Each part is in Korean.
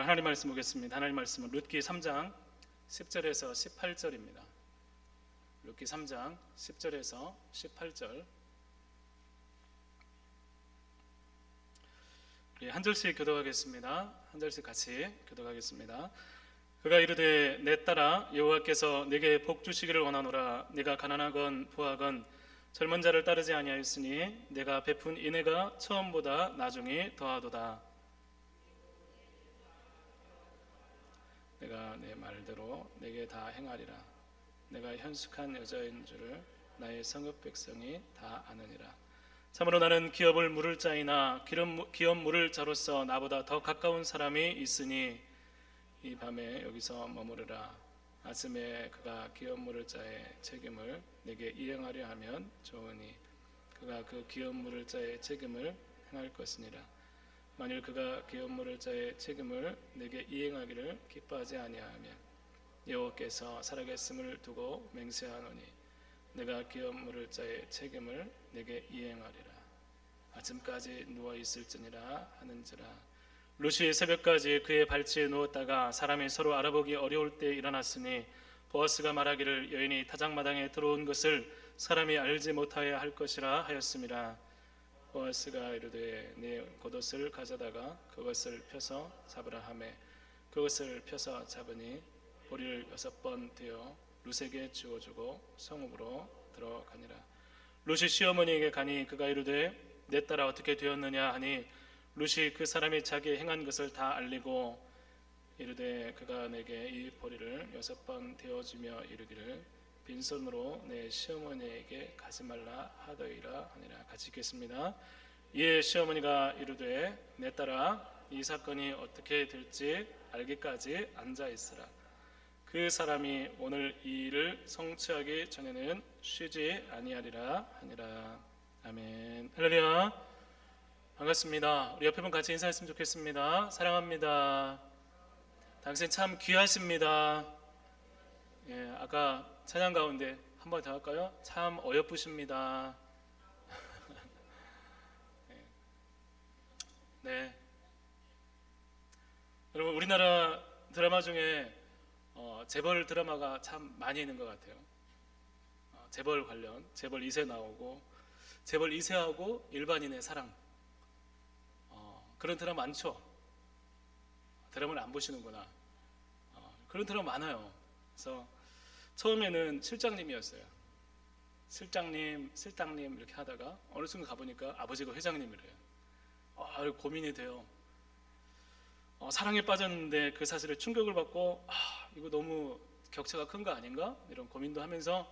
오늘 하나님 말씀 보겠습니다. 하나님 말씀은 룻기 3장 10절에서 18절입니다. 룻기 3장 10절에서 18절. 한 절씩 교독하겠습니다. 한 절씩 같이 교독하겠습니다. 그가 이르되 내 딸아 여호와께서 네게 복 주시기를 원하노라. 네가 가난하건 부하건 젊은 자를 따르지 아니하였으니 내가 베푼 인애가 처음보다 나중에 더하도다. 내가 내 말대로 내게 다 행하리라. 내가 현숙한 여자인 줄을 나의 성읍 백성이 다 아느니라. 참으로 나는 기업을 물을 자이나 기업 물을 자로서 나보다 더 가까운 사람이 있으니 이 밤에 여기서 머무르라. 아침에 그가 기업 물을 자의 책임을 내게 이행하려 하면 좋으니 그가 그 기업 물을 자의 책임을 행할 것이니라. 만일 그가 기업 물을 자의 책임을 내게 이행하기를 기뻐하지 아니하면 여호와께서 살아계심을 두고 맹세하노니 내가 기업 물을 자의 책임을 내게 이행하리라. 아침까지 누워 있을지니라 하는지라. 룻이 새벽까지 그의 발치에 누웠다가 사람이 서로 알아보기 어려울 때 일어났으니 보아스가 말하기를 여인이 타작마당에 들어온 것을 사람이 알지 못하여 할 것이라 하였음이라. 보아스가 이르되 네 겉옷을 가져다가 그것을 펴서 잡으라 하매 그것을 펴서 잡으니 보리를 6번 되어 룻에게 주어주고 성읍으로 들어가니라. 룻이 시어머니에게 가니 그가 이르되 내 딸아 어떻게 되었느냐 하니 룻이 그 사람이 자기 행한 것을 다 알리고 이르되 그가 내게 이 보리를 6번 되어주며 이르기를 빈손으로 내 시어머니에게 가지 말라 하더이라 하니라. 같이 읽겠습니다. 이에 시어머니가 이르되 내 딸아 이 사건이 어떻게 될지 알기까지 앉아 있으라. 그 사람이 오늘 이 일을 성취하기 전에는 쉬지 아니하리라 하니라. 아멘. 할렐루야. 반갑습니다. 우리 옆에 분 같이 인사했으면 좋겠습니다. 사랑합니다. 당신 참 귀하십니다. 예, 아까 찬양 가운데 한 번 더 할까요? 참 어여쁘십니다. 네. 여러분 우리나라 드라마 중에 재벌 드라마가 참 많이 있는 것 같아요. 재벌 관련, 재벌 2세 나오고 재벌 2세하고 일반인의 사랑, 그런 드라마 많죠. 드라마를 안 보시는구나. 그런 드라마 많아요. 그래서 처음에는 실장님이었어요. 실장님 이렇게 하다가 어느 순간 가보니까 아버지가 회장님이래요. 고민이 돼요. 사랑에 빠졌는데 그 사실에 충격을 받고 이거 너무 격차가 큰 거 아닌가? 이런 고민도 하면서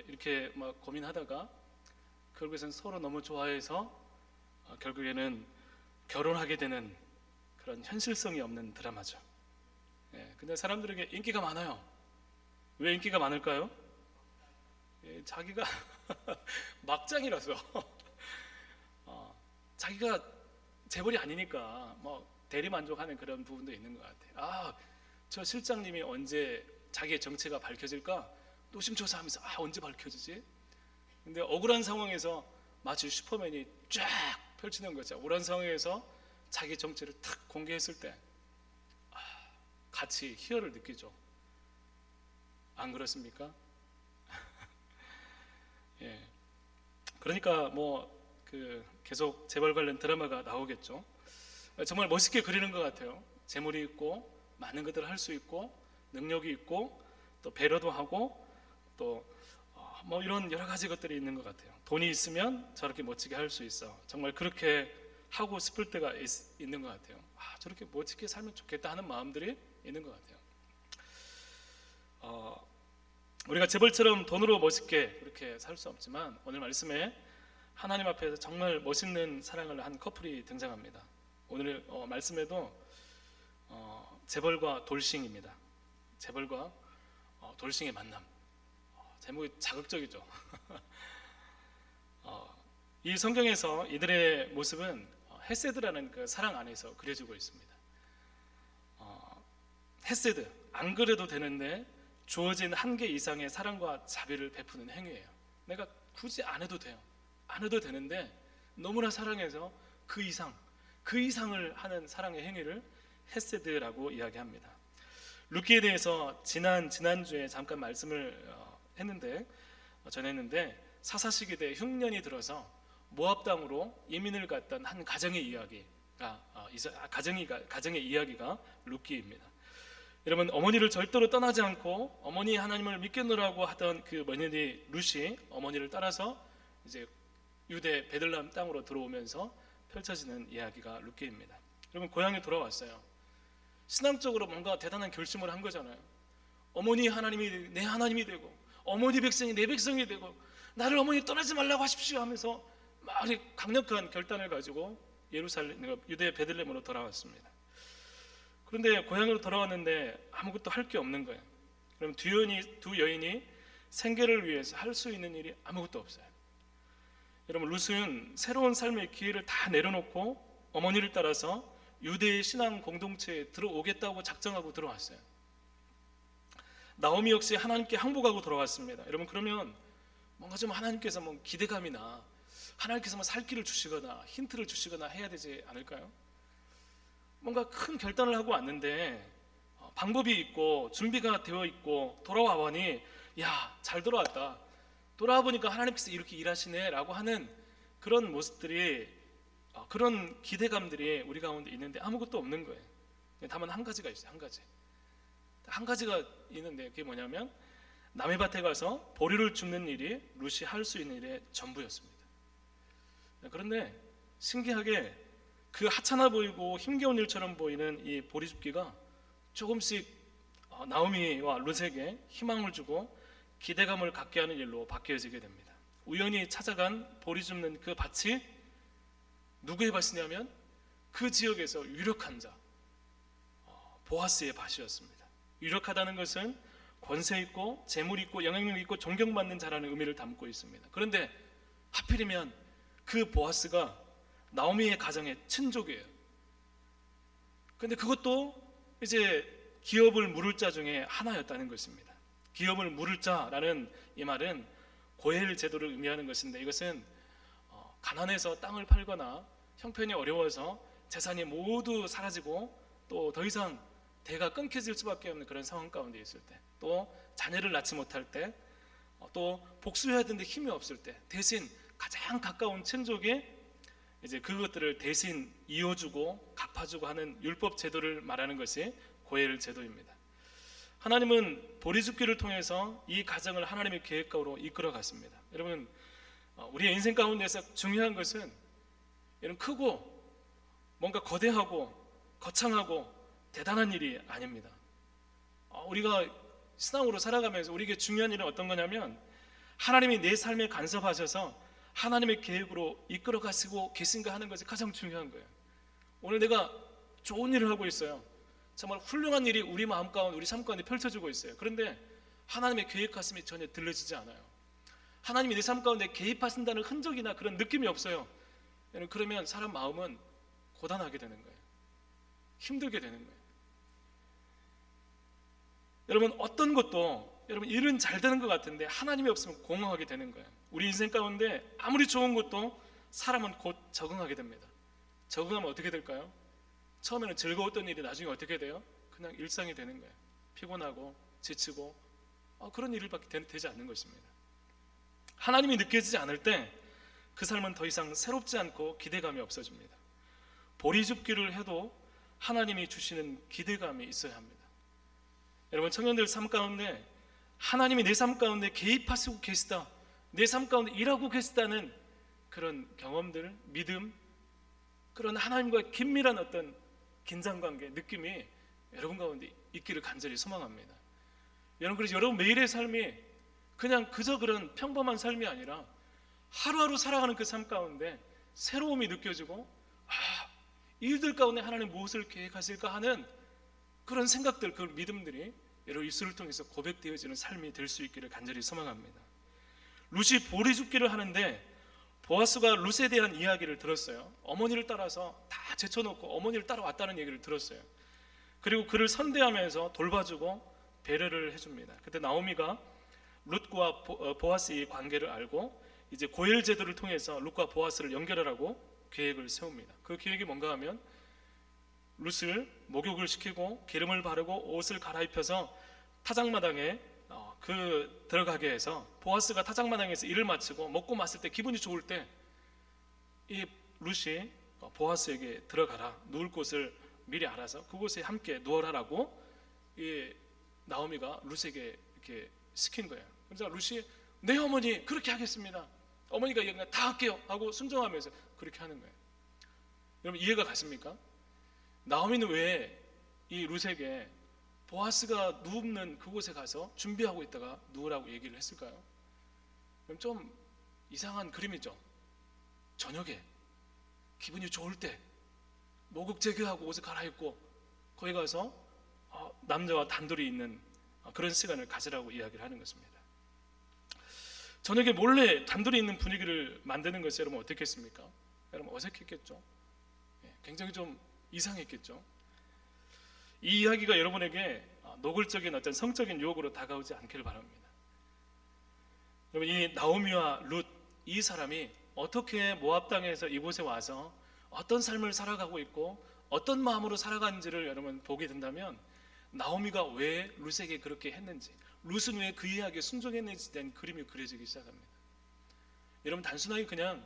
이렇게 막 고민하다가 결국에는 서로 너무 좋아해서 결국에는 결혼하게 되는 그런 현실성이 없는 드라마죠. 예, 근데 사람들에게 인기가 많아요. 왜 인기가 많을까요? 예, 자기가 막장이라서 자기가 재벌이 아니니까 뭐 대리만족하는 그런 부분도 있는 것 같아요. 저 실장님이 언제 자기의 정체가 밝혀질까 노심초사하면서 언제 밝혀지지? 근데 억울한 상황에서 마치 슈퍼맨이 쫙 펼치는 거죠. 억울한 상황에서 자기 정체를 탁 공개했을 때 같이 희열을 느끼죠. 안 그렇습니까? 예. 그러니까 계속 재벌 관련 드라마가 나오겠죠. 정말 멋있게 그리는 것 같아요. 재물이 있고 많은 것들을 할 수 있고 능력이 있고 또 배려도 하고 또 이런 여러 가지 것들이 있는 것 같아요. 돈이 있으면 저렇게 멋지게 할 수 있어. 정말 그렇게 하고 싶을 때가 있는 것 같아요. 저렇게 멋지게 살면 좋겠다 하는 마음들이 있는 것 같아요. 우리가 재벌처럼 돈으로 멋있게 그렇게 살 수 없지만 오늘 말씀에 하나님 앞에서 정말 멋있는 사랑을 한 커플이 등장합니다. 오늘 말씀에도 재벌과 돌싱입니다. 재벌과 돌싱의 만남. 제목이 자극적이죠. 이 성경에서 이들의 모습은 헤세드라는 그 사랑 안에서 그려지고 있습니다. 헤세드, 안 그래도 되는데 주어진 한계 이상의 사랑과 자비를 베푸는 행위예요. 내가 굳이 안 해도 돼요. 안 해도 되는데 너무나 사랑해서 그 이상 그 이상을 하는 사랑의 행위를 헤세드라고 이야기합니다. 룻기에 대해서 지난주에 잠깐 말씀을 전했는데 사사시기 때 흉년이 들어서 모압 땅으로 이민을 갔던 한 가정의 이야기가 룻기입니다. 여러분, 어머니를 절대로 떠나지 않고 어머니 하나님을 믿겠노라고 하던 그 며느리 룻이 어머니를 따라서 이제 유대 베들레헴 땅으로 들어오면서 펼쳐지는 이야기가 룻기입니다. 여러분, 고향에 돌아왔어요. 신앙적으로 뭔가 대단한 결심을 한 거잖아요. 어머니 하나님이 내 하나님이 되고 어머니 백성이 내 백성이 되고 나를 어머니 떠나지 말라고 하십시오 하면서 막 강력한 결단을 가지고 유대 베들레헴으로 돌아왔습니다. 그런데 고향으로 돌아왔는데 아무것도 할 게 없는 거예요. 그럼 두 여인이 생계를 위해서 할 수 있는 일이 아무것도 없어요. 여러분, 룻은 새로운 삶의 기회를 다 내려놓고 어머니를 따라서 유대의 신앙 공동체에 들어오겠다고 작정하고 들어왔어요. 나오미 역시 하나님께 항복하고 돌아왔습니다. 여러분, 그러면 뭔가 좀 하나님께서 기대감이나 하나님께서 살 길을 주시거나 힌트를 주시거나 해야 되지 않을까요? 뭔가 큰 결단을 하고 왔는데 방법이 있고 준비가 되어 있고 돌아와 보니 야, 잘 돌아왔다, 돌아와 보니까 하나님께서 이렇게 일하시네 라고 하는 그런 모습들이, 그런 기대감들이 우리 가운데 있는데 아무것도 없는 거예요. 다만 한 가지가 있어요. 한 가지가 있는데 그게 뭐냐면 남의 밭에 가서 보리를 줍는 일이 룻이 할 수 있는 일의 전부였습니다. 그런데 신기하게 그 하찮아 보이고 힘겨운 일처럼 보이는 이 보리 줍기가 조금씩 나오미와 룻에게 희망을 주고 기대감을 갖게 하는 일로 바뀌어지게 됩니다. 우연히 찾아간 보리 줍는 그 밭이 누구의 밭이냐면 그 지역에서 유력한 자, 보아스의 밭이었습니다. 유력하다는 것은 권세 있고 재물 있고 영향력 있고 존경받는 자라는 의미를 담고 있습니다. 그런데 하필이면 그 보아스가 나오미의 가정의 친족이에요. 그런데 그것도 이제 기업을 물을 자 중에 하나였다는 것입니다. 기업을 물을 자라는 이 말은 고엘 제도를 의미하는 것인데, 이것은 가난해서 땅을 팔거나 형편이 어려워서 재산이 모두 사라지고 또 더 이상 대가 끊겨질 수밖에 없는 그런 상황 가운데 있을 때, 또 자녀를 낳지 못할 때, 또 복수해야 되는데 힘이 없을 때 대신 가장 가까운 친족이 이제 그것들을 대신 이어주고 갚아주고 하는 율법 제도를 말하는 것이 고엘 제도입니다. 하나님은 보리줍기를 통해서 이 가정을 하나님의 계획가로 이끌어 갔습니다. 여러분, 우리의 인생 가운데서 중요한 것은 이런 크고 뭔가 거대하고 거창하고 대단한 일이 아닙니다. 우리가 신앙으로 살아가면서 우리에게 중요한 일은 어떤 거냐면 하나님이 내 삶에 간섭하셔서 하나님의 계획으로 이끌어 가시고 계신가 하는 것이 가장 중요한 거예요. 오늘 내가 좋은 일을 하고 있어요. 정말 훌륭한 일이 우리 마음 가운데, 우리 삶 가운데 펼쳐지고 있어요. 그런데 하나님의 계획하심이 전혀 들려지지 않아요. 하나님이 내 삶 가운데 개입하신다는 흔적이나 그런 느낌이 없어요. 그러면 사람 마음은 고단하게 되는 거예요. 힘들게 되는 거예요. 여러분, 어떤 것도 여러분 일은 잘 되는 것 같은데 하나님이 없으면 공허하게 되는 거예요. 우리 인생 가운데 아무리 좋은 것도 사람은 곧 적응하게 됩니다. 적응하면 어떻게 될까요? 처음에는 즐거웠던 일이 나중에 어떻게 돼요? 그냥 일상이 되는 거예요. 피곤하고 지치고 그런 일밖에 되지 않는 것입니다. 하나님이 느껴지지 않을 때 그 삶은 더 이상 새롭지 않고 기대감이 없어집니다. 보리줍기를 해도 하나님이 주시는 기대감이 있어야 합니다. 여러분, 청년들 삶 가운데 하나님이 내 삶 가운데 개입하시고 계시다, 내 삶 가운데 일하고 계시다는 그런 경험들, 믿음, 그런 하나님과의 긴밀한 어떤 긴장관계, 느낌이 여러분 가운데 있기를 간절히 소망합니다. 여러분, 그래서 여러분 매일의 삶이 그냥 그저 그런 평범한 삶이 아니라 하루하루 살아가는 그 삶 가운데 새로움이 느껴지고 일들 가운데 하나님 무엇을 계획하실까 하는 그런 생각들, 그 믿음들이 여러분 입술을 통해서 고백되어지는 삶이 될 수 있기를 간절히 소망합니다. 룻이 보리줍기를 하는데 보아스가 룻에 대한 이야기를 들었어요. 어머니를 따라서 다 제쳐놓고 어머니를 따라왔다는 얘기를 들었어요. 그리고 그를 선대하면서 돌봐주고 배려를 해줍니다. 그때 나오미가 룻과 보아스의 관계를 알고 이제 고엘 제도를 통해서 룻과 보아스를 연결하라고 계획을 세웁니다. 그 계획이 뭔가 하면 룻을 목욕을 시키고 기름을 바르고 옷을 갈아입혀서 타작마당에 들어가게 해서 보아스가 타작마당에서 일을 마치고 먹고 마실 때 기분이 좋을 때 이 룻이 보아스에게 들어가라, 누울 곳을 미리 알아서 그곳에 함께 누워라라고 이 나오미가 룻에게 이렇게 시킨 거예요. 그래서 룻이 네 어머니 그렇게 하겠습니다. 어머니가 그냥 다 할게요 하고 순종하면서 그렇게 하는 거예요. 여러분 이해가 가십니까? 나오미는 왜 이 룻에게 보아스가 눕는 그곳에 가서 준비하고 있다가 누우라고 얘기를 했을까요? 그럼 좀 이상한 그림이죠. 저녁에 기분이 좋을 때 목욕 제거하고 옷을 갈아입고 거기 가서 남자와 단둘이 있는 그런 시간을 가지라고 이야기를 하는 것입니다. 저녁에 몰래 단둘이 있는 분위기를 만드는 것이 여러분 어떻겠습니까? 여러분 어색했겠죠? 굉장히 좀 이상했겠죠? 이 이야기가 여러분에게 노골적인 어떤 성적인 유혹으로 다가오지 않기를 바랍니다. 여러분 이 나오미와 룻 이 사람이 어떻게 모압 땅에서 이곳에 와서 어떤 삶을 살아가고 있고 어떤 마음으로 살아가는지를 여러분 보게 된다면 나오미가 왜 룻에게 그렇게 했는지, 룻은 왜 그 이야기에 순종했는지에 대한 그림이 그려지기 시작합니다. 여러분 단순하게 그냥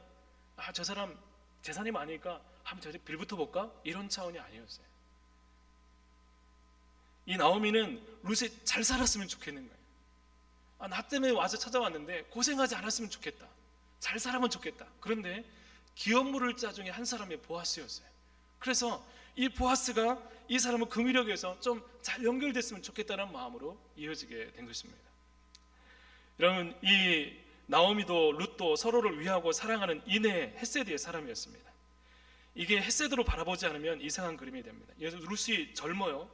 저 사람 재산이 많으니까 한번 저기 빌부터 볼까? 이런 차원이 아니었어요. 이 나오미는 룻이 잘 살았으면 좋겠는 거예요. 나 때문에 와서 찾아왔는데 고생하지 않았으면 좋겠다. 잘 살아면 좋겠다. 그런데 기업물을 자 중에 한 사람이 보아스였어요. 그래서 이 보아스가 이 사람을 금위력에서 좀 잘 연결됐으면 좋겠다는 마음으로 이어지게 된 것입니다. 여러분 이 나오미도 룻도 서로를 위하고 사랑하는 인의 헤세드의 사람이었습니다. 이게 헤세드로 바라보지 않으면 이상한 그림이 됩니다. 룻이 젊어요.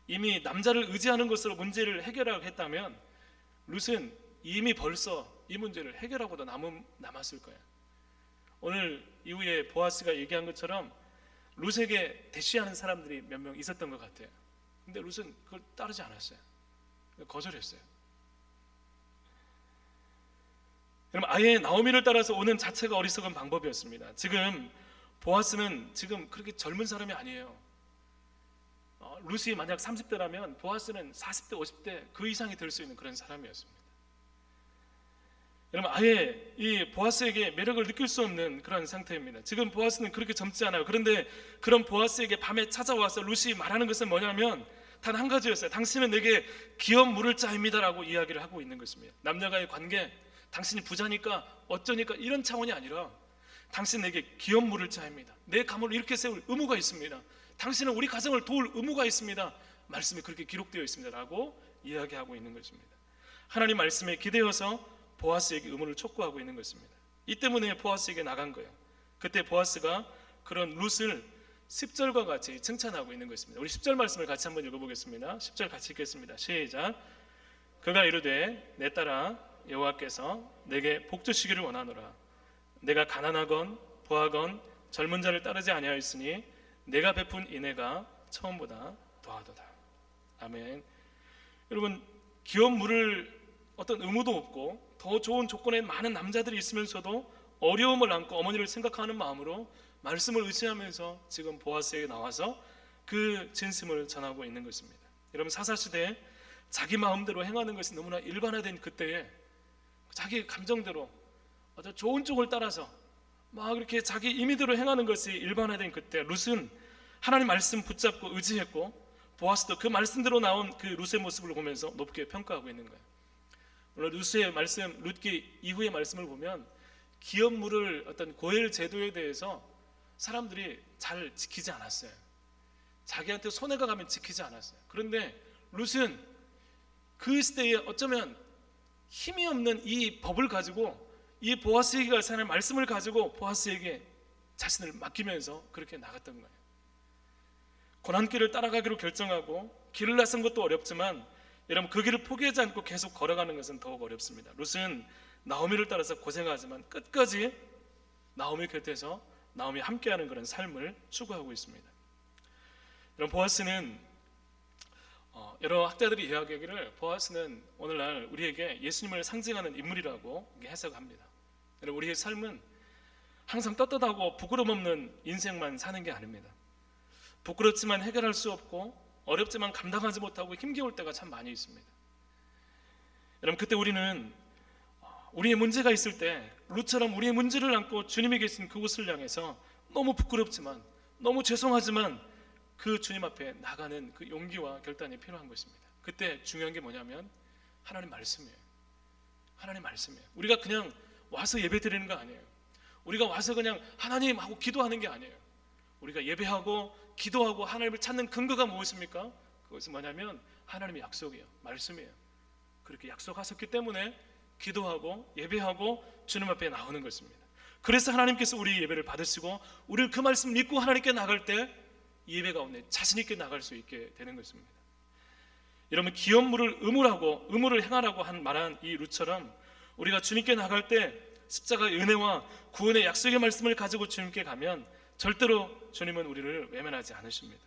이미 남자를 의지하는 것으로 문제를 해결하고 했다면 룻은 이미 벌써 이 문제를 해결하고도 남았을 거예요. 오늘 이후에 보아스가 얘기한 것처럼 룻에게 대시하는 사람들이 몇 명 있었던 것 같아요. 근데 룻은 그걸 따르지 않았어요. 거절했어요. 여러분 아예 나오미를 따라서 오는 자체가 어리석은 방법이었습니다. 지금 보아스는 지금 그렇게 젊은 사람이 아니에요. 룻이 만약 30대라면 보아스는 40대 50대 그 이상이 될 수 있는 그런 사람이었습니다. 여러분 아예 이 보아스에게 매력을 느낄 수 없는 그런 상태입니다. 지금 보아스는 그렇게 젊지 않아요. 그런데 그런 보아스에게 밤에 찾아와서 룻이 말하는 것은 뭐냐면 단 한 가지였어요. 당신은 내게 기업 물을 자입니다 라고 이야기를 하고 있는 것입니다. 남녀가의 관계, 당신이 부자니까 어쩌니까 이런 차원이 아니라 당신 내게 기업 물을 자입니다. 내 가문을 이렇게 세울 의무가 있습니다. 당신은 우리 가정을 도울 의무가 있습니다. 말씀이 그렇게 기록되어 있습니다 라고 이야기하고 있는 것입니다. 하나님 말씀에 기대어서 보아스에게 의무를 촉구하고 있는 것입니다. 이 때문에 보아스에게 나간 거예요. 그때 보아스가 그런 룻을 10절과 같이 칭찬하고 있는 것입니다. 우리 10절 말씀을 같이 한번 읽어보겠습니다. 10절 같이 읽겠습니다. 시작. 그가 이르되 내 딸아 여호와께서 내게 복 주시기를 원하노라. 내가 가난하건 부하건 젊은 자를 따르지 아니하였으니 내가 베푼 인애가 처음보다 더하도다. 아멘. 여러분 기업 물을 어떤 의무도 없고 더 좋은 조건에 많은 남자들이 있으면서도 어려움을 안고 어머니를 생각하는 마음으로 말씀을 의지하면서 지금 보아스에게 나와서 그 진심을 전하고 있는 것입니다. 여러분 사사시대에 자기 마음대로 행하는 것이 너무나 일반화된 그때에 자기 감정대로 어떤 좋은 쪽을 따라서 막 이렇게 자기 임의대로 행하는 것이 일반화된 그때 룻은 하나님 말씀 붙잡고 의지했고 보아스도 그 말씀대로 나온 그 룻의 모습을 보면서 높게 평가하고 있는 거예요. 물론 룻의 말씀, 룻기 이후의 말씀을 보면 기업 물을 어떤 고엘 제도에 대해서 사람들이 잘 지키지 않았어요. 자기한테 손해가 가면 지키지 않았어요. 그런데 룻은 그 시대에 어쩌면 힘이 없는 이 법을 가지고 이 보아스에게 갈 사람의 말씀을 가지고 보아스에게 자신을 맡기면서 그렇게 나갔던 거예요. 고난길을 따라가기로 결정하고 길을 나선 것도 어렵지만 여러분 그 길을 포기하지 않고 계속 걸어가는 것은 더욱 어렵습니다. 룻은 나오미를 따라서 고생하지만 끝까지 나오미 곁에서 나오미 함께하는 그런 삶을 추구하고 있습니다. 여러분 보아스는 여러 학자들이 이야기하기를 보아스는 오늘날 우리에게 예수님을 상징하는 인물이라고 해석합니다. 여러분 우리의 삶은 항상 떳떳하고 부끄럼 없는 인생만 사는 게 아닙니다. 부끄럽지만 해결할 수 없고 어렵지만 감당하지 못하고 힘겨울 때가 참 많이 있습니다. 여러분, 그때 우리는 우리의 문제가 있을 때 룻처럼 우리의 문제를 안고 주님이 계신 그곳을 향해서 너무 부끄럽지만 너무 죄송하지만 그 주님 앞에 나가는 그 용기와 결단이 필요한 것입니다. 그때 중요한 게 뭐냐면 하나님 말씀이에요. 하나님 말씀이에요. 우리가 그냥 와서 예배 드리는 거 아니에요. 우리가 와서 그냥 하나님 하고 기도하는 게 아니에요. 우리가 예배하고 기도하고 하나님을 찾는 근거가 무엇입니까? 그것은 뭐냐면 하나님의 약속이에요. 말씀이에요. 그렇게 약속하셨기 때문에 기도하고 예배하고 주님 앞에 나오는 것입니다. 그래서 하나님께서 우리 예배를 받으시고 우리를 그 말씀 믿고 하나님께 나갈 때 예배 가운데 자신 있게 나갈 수 있게 되는 것입니다. 여러분, 기업물을 의무를 행하라고 말한 이 룻처럼 우리가 주님께 나갈 때 십자가의 은혜와 구원의 약속의 말씀을 가지고 주님께 가면 절대로 주님은 우리를 외면하지 않으십니다.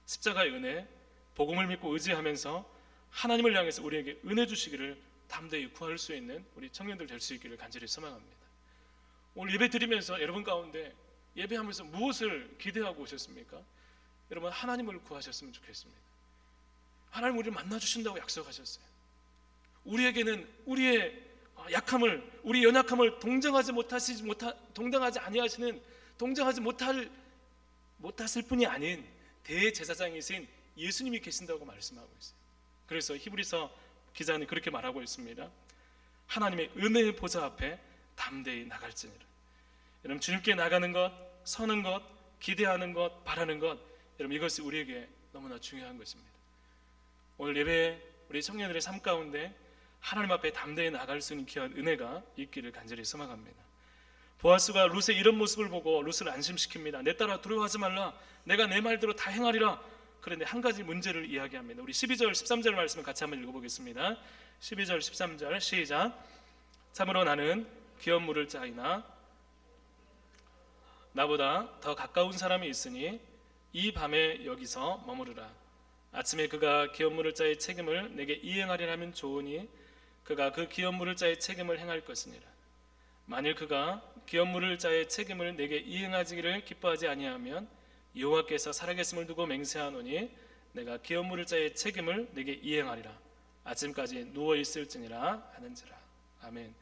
십자가의 은혜, 복음을 믿고 의지하면서 하나님을 향해서 우리에게 은혜 주시기를 담대히 구할 수 있는 우리 청년들 될 수 있기를 간절히 소망합니다. 오늘 예배 드리면서 여러분 가운데 예배하면서 무엇을 기대하고 오셨습니까? 여러분, 하나님을 구하셨으면 좋겠습니다. 하나님 우리를 만나주신다고 약속하셨어요. 우리에게는 우리의 약함을, 우리 연약함을 동정하지 못하실 분이 아닌 대제사장이신 예수님이 계신다고 말씀하고 있어요. 그래서 히브리서 기자는 그렇게 말하고 있습니다. 하나님의 은혜의 보좌 앞에 담대히 나갈지니라. 여러분, 주님께 나가는 것, 서는 것, 기대하는 것, 바라는 것, 여러분, 이것이 우리에게 너무나 중요한 것입니다. 오늘 예배 우리 청년들의 삶 가운데 하나님 앞에 담대히 나갈 수 있는 귀한 은혜가 있기를 간절히 소망합니다. 보아스가 룻의 이런 모습을 보고 룻을 안심시킵니다. 내 딸아, 두려워하지 말라. 내가 내 말대로 다 행하리라. 그런데 한 가지 문제를 이야기합니다. 우리 12절 13절 말씀을 같이 한번 읽어보겠습니다. 12절 13절 시작. 참으로 나는 기업 물을 자이나 나보다 더 가까운 사람이 있으니 이 밤에 여기서 머무르라. 아침에 그가 기업 물을 자의 책임을 내게 이행하리라 하면 좋으니 그가 그 기업 물을 자의 책임을 행할 것이니라. 만일 그가 기업 물을 자의 책임을 내게 이행하기를 기뻐하지 아니하면 여호와께서 살아계심을 두고 맹세하노니 내가 기업 물을 자의 책임을 내게 이행하리라. 아침까지 누워 있을지니라 하는지라. 아멘.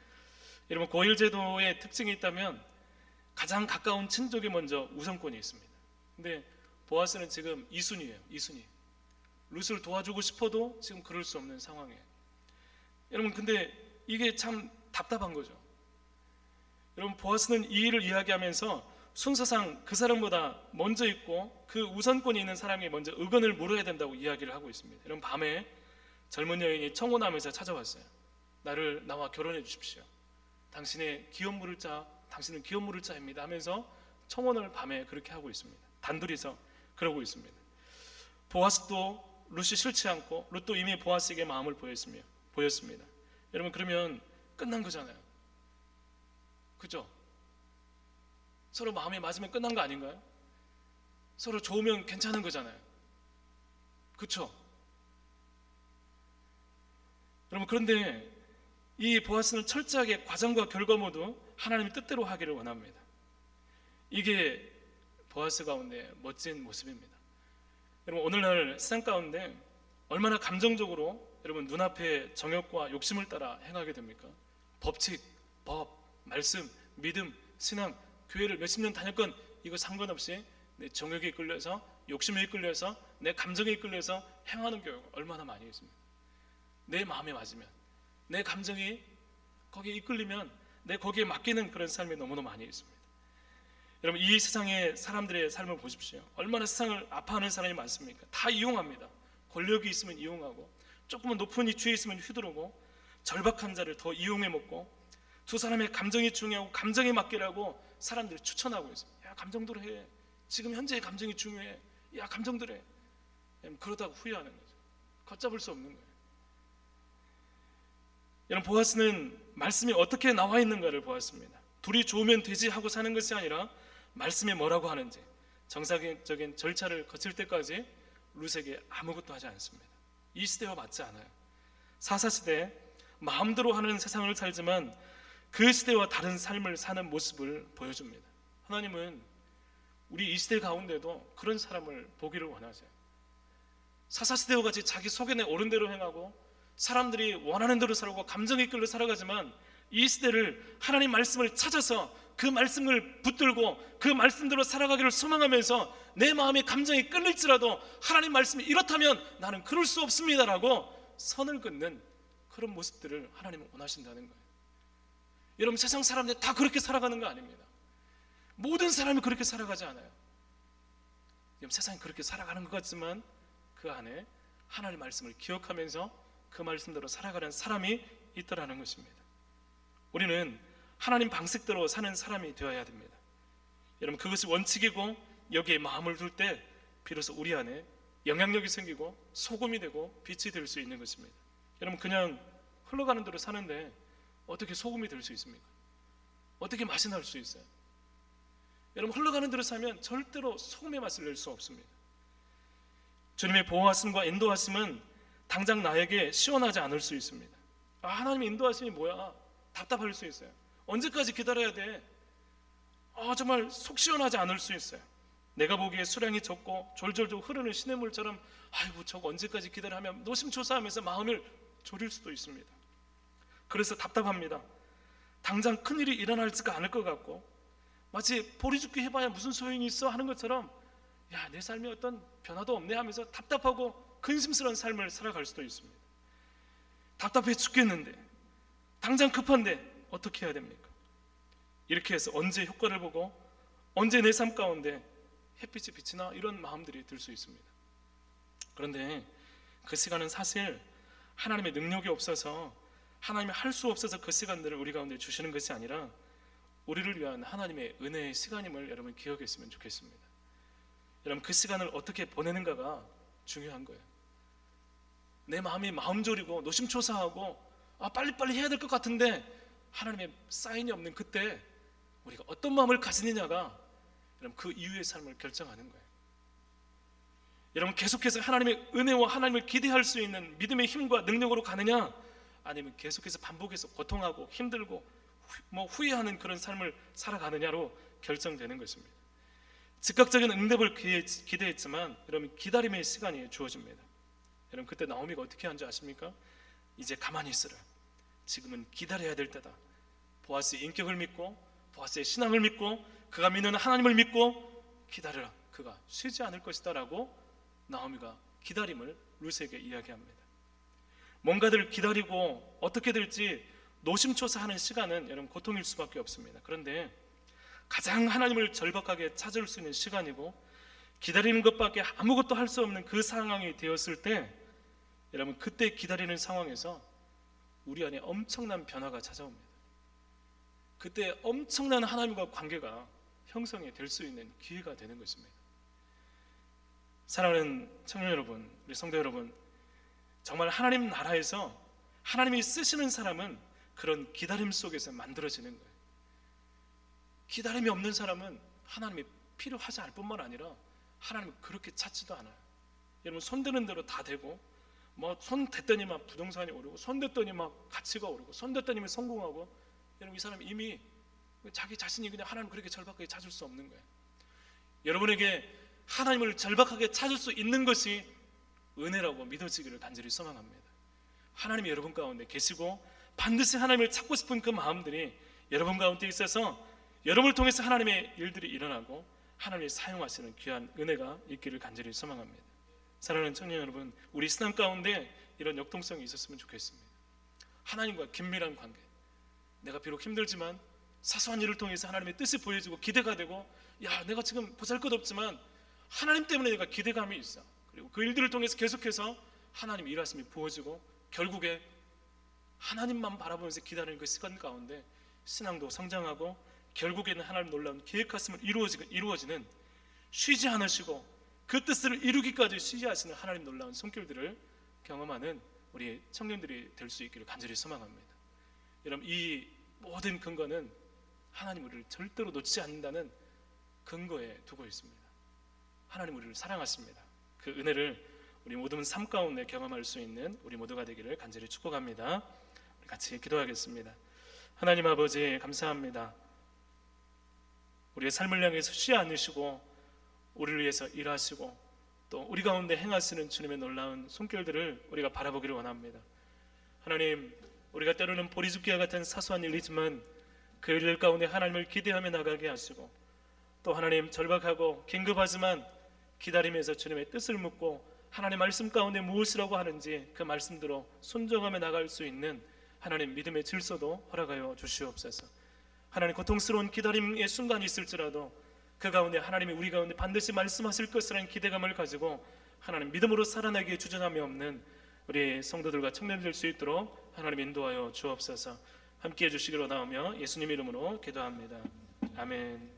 여러분, 고일 제도의 특징이 있다면 가장 가까운 친족이 먼저 우선권이 있습니다. 근데 보아스는 지금 2순위예요. 2순위. 룻을 도와주고 싶어도 지금 그럴 수 없는 상황이에요. 여러분, 근데 이게 참 답답한 거죠. 여러분, 보아스는 이 일을 이야기하면서 순서상 그 사람보다 먼저 있고 그 우선권이 있는 사람이 먼저 의견을 물어야 된다고 이야기를 하고 있습니다. 여러분, 밤에 젊은 여인이 청혼하면서 찾아왔어요. 나와 결혼해 주십시오. 당신은 기업 물을 자입니다 하면서 청혼을 밤에 그렇게 하고 있습니다. 단둘이서 그러고 있습니다. 보아스도 룻이 싫지 않고 룻도 이미 보아스에게 마음을 보였습니다. 여러분, 그러면 끝난 거잖아요. 그죠? 서로 마음이 맞으면 끝난 거 아닌가요? 서로 좋으면 괜찮은 거잖아요. 그렇죠? 여러분, 그런데 이 보아스는 철저하게 과정과 결과 모두 하나님의 뜻대로 하기를 원합니다. 이게 보아스 가운데 멋진 모습입니다. 여러분, 오늘날 세상 가운데 얼마나 감정적으로 여러분 눈앞의 정욕과 욕심을 따라 행하게 됩니까? 법칙, 법, 말씀, 믿음, 신앙, 교회를 몇십 년 다녔건 이거 상관없이 내 정욕에 이끌려서, 욕심에 이끌려서, 내 감정에 이끌려서 행하는 경우가 얼마나 많이 있습니다. 내 마음에 맞으면, 내 감정이 거기에 이끌리면 내 거기에 맡기는 그런 삶이 너무나 많이 있습니다. 여러분, 이 세상의 사람들의 삶을 보십시오. 얼마나 세상을 아파하는 사람이 많습니까? 다 이용합니다. 권력이 있으면 이용하고, 조금은 높은 위치에 있으면 휘두르고, 절박한 자를 더 이용해 먹고, 두 사람의 감정이 중요하고 감정에 맡기라고 사람들이 추천하고 있습니다. 야, 감정대로 해. 지금 현재의 감정이 중요해. 야, 감정대로 해. 그러다가 후회하는 거죠. 걷잡을 수 없는 거예요. 여러분, 보아스는 말씀이 어떻게 나와 있는가를 보았습니다. 둘이 좋으면 되지 하고 사는 것이 아니라 말씀이 뭐라고 하는지 정상적인 절차를 거칠 때까지 룻에게 아무것도 하지 않습니다. 이 시대와 맞지 않아요. 사사시대 마음대로 하는 세상을 살지만 그 시대와 다른 삶을 사는 모습을 보여줍니다. 하나님은 우리 이 시대 가운데도 그런 사람을 보기를 원하세요. 사사시대와 같이 자기 속에 옳은 대로 행하고 사람들이 원하는 대로 살고 감정에 이끌려 살아가지만, 이 시대를 하나님 말씀을 찾아서 그 말씀을 붙들고 그 말씀대로 살아가기를 소망하면서 내 마음의 감정이 끌릴지라도 하나님 말씀이 이렇다면 나는 그럴 수 없습니다라고 선을 긋는 그런 모습들을 하나님은 원하신다는 거예요. 여러분, 세상 사람들이 다 그렇게 살아가는 거 아닙니다. 모든 사람이 그렇게 살아가지 않아요. 세상이 그렇게 살아가는 것 같지만 그 안에 하나님의 말씀을 기억하면서 그 말씀대로 살아가는 사람이 있더라는 것입니다. 우리는 하나님 방식대로 사는 사람이 되어야 됩니다. 여러분, 그것이 원칙이고 여기에 마음을 둘 때 비로소 우리 안에 영향력이 생기고 소금이 되고 빛이 될 수 있는 것입니다. 여러분, 그냥 흘러가는 대로 사는데 어떻게 소금이 될 수 있습니까? 어떻게 맛이 날 수 있어요? 여러분, 흘러가는 대로 살면 절대로 소금의 맛을 낼 수 없습니다. 주님의 보호하심과 인도하심은 당장 나에게 시원하지 않을 수 있습니다. 하나님의 인도하심이 뭐야? 답답할 수 있어요. 언제까지 기다려야 돼? 정말 속 시원하지 않을 수 있어요. 내가 보기에 수량이 적고 졸졸졸 흐르는 시냇물처럼 아이고 저거 언제까지 기다려 하면 노심초사하면서 마음을 졸일 수도 있습니다. 그래서 답답합니다. 당장 큰일이 일어나지가 않을 것 같고 마치 보리 죽기 해봐야 무슨 소용이 있어 하는 것처럼 내 삶에 어떤 변화도 없네 하면서 답답하고 근심스러운 삶을 살아갈 수도 있습니다. 답답해 죽겠는데 당장 급한데 어떻게 해야 됩니까? 이렇게 해서 언제 효과를 보고 언제 내 삶 가운데 햇빛이 비치나 이런 마음들이 들 수 있습니다. 그런데 그 시간은 사실 하나님의 능력이 없어서 하나님이 할 수 없어서 그 시간들을 우리 가운데 주시는 것이 아니라 우리를 위한 하나님의 은혜의 시간임을 여러분 기억했으면 좋겠습니다. 여러분, 그 시간을 어떻게 보내는가가 중요한 거예요. 내 마음이 마음 졸이고 노심초사하고 빨리빨리 해야 될 것 같은데 하나님의 사인이 없는 그때 우리가 어떤 마음을 가지느냐가 여러분 그 이후의 삶을 결정하는 거예요. 여러분, 계속해서 하나님의 은혜와 하나님을 기대할 수 있는 믿음의 힘과 능력으로 가느냐, 아니면 계속해서 반복해서 고통하고 힘들고 후회하는 그런 삶을 살아가느냐로 결정되는 것입니다. 즉각적인 응답을 기대했지만 여러분 기다림의 시간이 주어집니다. 여러분, 그때 나오미가 어떻게 한지 아십니까? 이제 가만히 있으라. 지금은 기다려야 될 때다. 보아스의 인격을 믿고 보아스의 신앙을 믿고 그가 믿는 하나님을 믿고 기다려라. 그가 쉬지 않을 것이다 라고 나오미가 기다림을 룻에게 이야기합니다. 뭔가를 기다리고 어떻게 될지 노심초사하는 시간은 여러분 고통일 수밖에 없습니다. 그런데 가장 하나님을 절박하게 찾을 수 있는 시간이고 기다리는 것밖에 아무것도 할 수 없는 그 상황이 되었을 때 여러분 그때 기다리는 상황에서 우리 안에 엄청난 변화가 찾아옵니다. 그때 엄청난 하나님과 관계가 형성이 될 수 있는 기회가 되는 것입니다. 사랑하는 청년 여러분, 우리 성도 여러분, 정말 하나님 나라에서 하나님이 쓰시는 사람은 그런 기다림 속에서 만들어지는 거예요. 기다림이 없는 사람은 하나님이 필요하지 않을 뿐만 아니라 하나님을 그렇게 찾지도 않아요. 여러분, 손대는 대로 다 되고 손 댔더니 막 부동산이 오르고 손 댔더니 막 가치가 오르고 손 댔더니 성공하고, 여러분 이 사람은 이미 자기 자신이 그냥 하나님을 그렇게 절박하게 찾을 수 없는 거예요. 여러분에게 하나님을 절박하게 찾을 수 있는 것이 은혜라고 믿어지기를 간절히 소망합니다. 하나님이 여러분 가운데 계시고 반드시 하나님을 찾고 싶은 그 마음들이 여러분 가운데 있어서 여러분을 통해서 하나님의 일들이 일어나고 하나님이 사용하시는 귀한 은혜가 있기를 간절히 소망합니다. 사랑하는 청년 여러분, 우리 신앙 가운데 이런 역동성이 있었으면 좋겠습니다. 하나님과 긴밀한 관계, 내가 비록 힘들지만 사소한 일을 통해서 하나님의 뜻이 보여지고 기대가 되고, 내가 지금 보잘것없지만 하나님 때문에 내가 기대감이 있어. 그리고 그 일들을 통해서 계속해서 하나님 일하심이 부어지고 결국에 하나님만 바라보면서 기다리는 그 시간 가운데 신앙도 성장하고 결국에는 하나님 놀라운 계획하심을 이루어지는 쉬지 않으시고 그 뜻을 이루기까지 쉬지 않으시는 하나님 놀라운 손길들을 경험하는 우리 청년들이 될 수 있기를 간절히 소망합니다. 여러분, 이 모든 근거는 하나님 우리를 절대로 놓치지 않는다는 근거에 두고 있습니다. 하나님 우리를 사랑하십니다. 그 은혜를 우리 모든 삶 가운데 경험할 수 있는 우리 모두가 되기를 간절히 축복합니다. 같이 기도하겠습니다. 하나님 아버지, 감사합니다. 우리의 삶을 향해서 쉬지 않으시고 우리를 위해서 일하시고 또 우리 가운데 행하시는 주님의 놀라운 손길들을 우리가 바라보기를 원합니다. 하나님, 우리가 때로는 보리죽기와 같은 사소한 일이지만 그 일들 가운데 하나님을 기대하며 나가게 하시고 또 하나님, 절박하고 긴급하지만 기다리면서 주님의 뜻을 묻고 하나님의 말씀 가운데 무엇이라고 하는지 그 말씀대로 순종하며 나갈 수 있는 하나님 믿음의 질서도 허락하여 주시옵소서. 하나님, 고통스러운 기다림의 순간이 있을지라도 그 가운데 하나님이 우리 가운데 반드시 말씀하실 것이라는 기대감을 가지고 하나님 믿음으로 살아나기에 주저함이 없는 우리 성도들과 청년들 될 수 있도록 하나님 인도하여 주옵소서. 함께해 주시기로 나오며 예수님 이름으로 기도합니다. 아멘.